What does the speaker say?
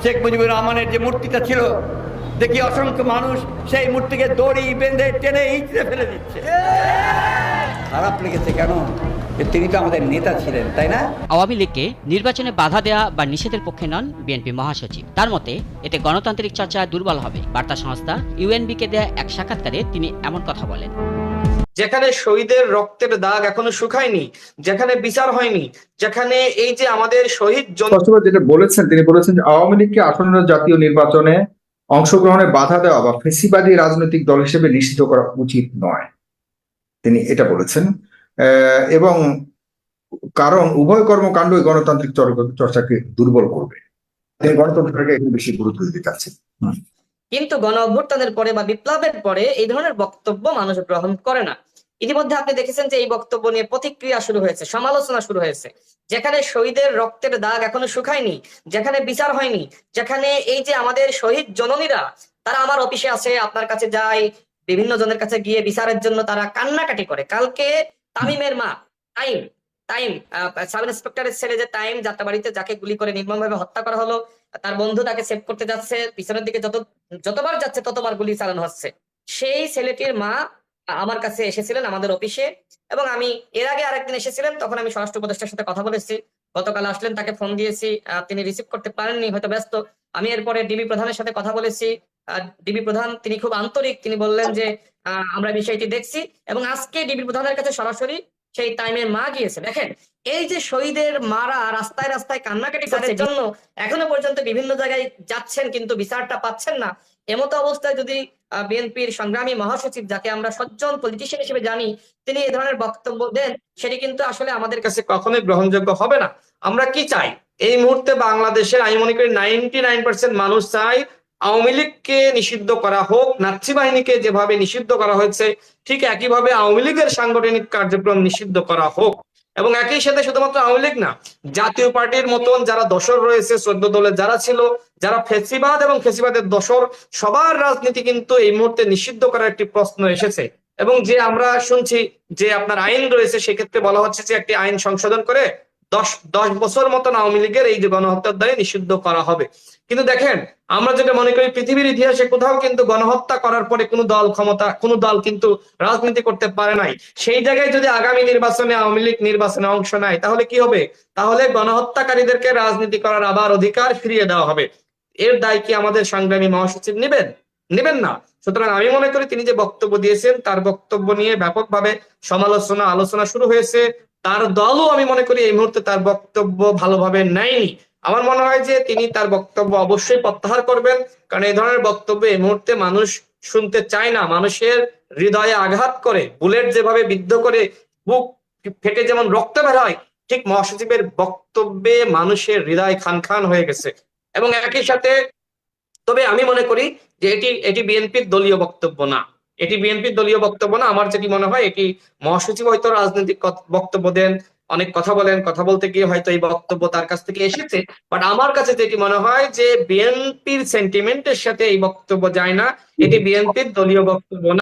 শেখ মুজিবুর রহমানের যে মূর্তিটা ছিল, দেখি অসংখ্য মানুষ সেই মূর্তিকে দড়ি বেঁধে টেনে ইঁচড়ে ফেলে দিচ্ছে। খারাপ লেগেছে কেন? তিনি তো আমাদের নেতা ছিলেন, তাই না? আওয়ামী লীগকে নির্বাচনে বাধা দেওয়া বা নিষেধের পক্ষে নন বিএনপি মহাসচিব। তার মতে এতে গণতান্ত্রিক চর্চা দুর্বল হবে। বার্তা সংস্থা ইউএনবিকে দেয়া এক সাক্ষাৎকারে তিনি এমন কথা বলেন। যেখানে শহীদের রক্তের দাগ এখনো শুকায়নি, যেখানে বিচার হয়নি, যেখানে এই যে আমাদের শহীদ যেটা বলেছেন, তিনি বলেছেন যে আওয়ামী লীগকে আসন্ন জাতীয় নির্বাচনে অংশগ্রহণে বাধা দেওয়া বা ফেসিবাদী রাজনৈতিক দল হিসেবে নিষিদ্ধ করা উচিত নয়, তিনি এটা বলেছেন। এবং কারণ উভয় কর্মকাণ্ডই গণতান্ত্রিক চর্চাকে দুর্বল করবে। তিনি গণতন্ত্রকে একটু বেশি গুরুত্ব দিতে চাচ্ছেন। কিন্তু গণ অভ্যুত্থানের পরে বা বিপ্লবের পরে এই ধরনের বক্তব্য মানুষ গ্রহণ করে না। ইতিমধ্যে আপনি দেখেছেন যে এই বক্তব্য নিয়ে প্রতিক্রিয়া শুরু হয়েছে, সমালোচনা শুরু হয়েছে। যেখানে শহীদের রক্তের দাগ এখনো শুকায়নি, যেখানে বিচার হয়নি, যেখানে এই যে আমাদের শহীদ জননীরা তারা আমার অফিসে আসে, আপনার কাছে যায়, বিভিন্ন জনের কাছে গিয়ে বিচারের জন্য তারা কান্নাকাটি করে। কালকে তামিমের মা টাইম টাইম সাব ইন্সপেক্টরের ছেলে যে টাইম যাত্রাবাড়িতে যাকে গুলি করে নির্মমভাবে হত্যা করা হলো, তার বন্ধু তাকে সেভ করতে যাচ্ছে, পিছনের দিকে যতবার যাচ্ছে ততবার গুলি চালানো হচ্ছে। সেই ছেলেটির মা আমার কাছে এসেছিলেন আমাদের অফিসে, এবং আমি এর আগে আরেকদিন এসেছিলেন, তখন আমি স্বরাষ্ট্র উপদেষ্টার সাথে কথা বলেছি। গতকাল আসলেন, তাকে ফোন দিয়েছি, তিনি রিসিভ করতে পারেননি, হয়তো ব্যস্ত। আমি এরপরে ডিবি প্রধানের সাথে কথা বলেছি। ডিবি প্রধান তিনি খুব আন্তরিক, তিনি বললেন যে আমরা বিষয়টি দেখছি, এবং আজকে ডিবি প্রধানের কাছে সরাসরি সেই টাইমের মা গিয়েছে। দেখেন, এই যে শহীদের মারা রাস্তায় রাস্তায় কান্নাকাটি করছে জন্য এখনো পর্যন্ত বিভিন্ন জায়গায় যাচ্ছেন কিন্তু বিচারটা পাচ্ছেন না। এমতো অবস্থায় যদি বিএনপির সংগ্রামী মহাসচিব, যাকে আমরা সজ্জন পলিটিশিয়ান হিসেবে জানি, তিনি এই ধরনের বক্তব্য দেন, সেটি কিন্তু আসলে আমাদের কাছে কখনোই গ্রহণযোগ্য হবে না। আমরা কি চাই এই মুহূর্তে বাংলাদেশের, আমি মনে করি 99% মানুষ চাই আওয়ামী লীগকে নিষিদ্ধ করা হোক। নাৎসি বাহিনীকে যেভাবে নিষিদ্ধ করা হয়েছে ঠিক একইভাবে আওয়ামী লীগের সাংগঠনিক কার্যক্রম নিষিদ্ধ করা হোক। এবং একই সাথে শুধুমাত্র আওয়ামী লীগ না, জাতীয় পার্টির মতন যারা দোসর রয়েছে, 14 দলে যারা ছিল, যারা ফেসিবাদ এবং ফেসিবাদের দোসর, সবার রাজনীতি কিন্তু এই মুহূর্তে নিষিদ্ধ করার একটি প্রশ্ন এসেছে। এবং যে আমরা শুনছি যে আপনার আইন রয়েছে, সেক্ষেত্রে বলা হচ্ছে যে একটি আইন সংশোধন করে 10 বছর মতন আওয়ামী লীগের এই যে গণহত্যার দায়ে নিষিদ্ধ করা হবে। কিন্তু দেখেন, আমরা যেটা মনে করি পৃথিবীর ইতিহাসে কোথাও কিন্তু গণহত্যা করার পরে কোনো দল কিন্তু রাজনীতি করতে পারে নাই। সেই জায়গায় যদি আগামী নির্বাচনে আওয়ামী লীগ নির্বাচনে অংশ নেয়, তাহলে কি হবে? তাহলে গণহত্যাকারীদেরকে রাজনীতি করার আবার অধিকার ফিরিয়ে দেওয়া হবে। এর দায় কি আমাদের সংগ্রামী মহাসচিব নেবেন না? সুতরাং আমি মনে করি তিনি যে বক্তব্য দিয়েছেন, তার বক্তব্য নিয়ে ব্যাপকভাবে আলোচনা শুরু হয়েছে। তার দলও আমি মনে করি এই মুহূর্তে তার বক্তব্য ভালোভাবে নেয়নি। আমার মনে হয় যে তিনি তার বক্তব্য অবশ্যই প্রত্যাহার করবেন, কারণ এই ধরনের বক্তব্য এই মুহূর্তে মানুষ শুনতে চায় না। মানুষের হৃদয়ে আঘাত করে, বুলেট যেভাবে বিদ্ধ করে বুক ফেটে যেমন রক্ত বের হয়, ঠিক মহাসচিবের বক্তব্যে মানুষের হৃদয় খান খান হয়ে গেছে। এবং একই সাথে তবে আমি মনে করি যে এটি বিএনপির দলীয় বক্তব্য না, আমার যেটি মনে হয় এটি মহাসচিব হয়তো রাজনৈতিক বক্তব্য দেন, অনেক কথা বলেন, কথা বলতে গিয়ে হয়তো এই বক্তব্য তার কাছ থেকে এসেছে। বাট আমার কাছে যেটি মনে হয় যে বিএনপির সেন্টিমেন্টের সাথে এই বক্তব্য যায় না, এটি বিএনপির দলীয় বক্তব্য না।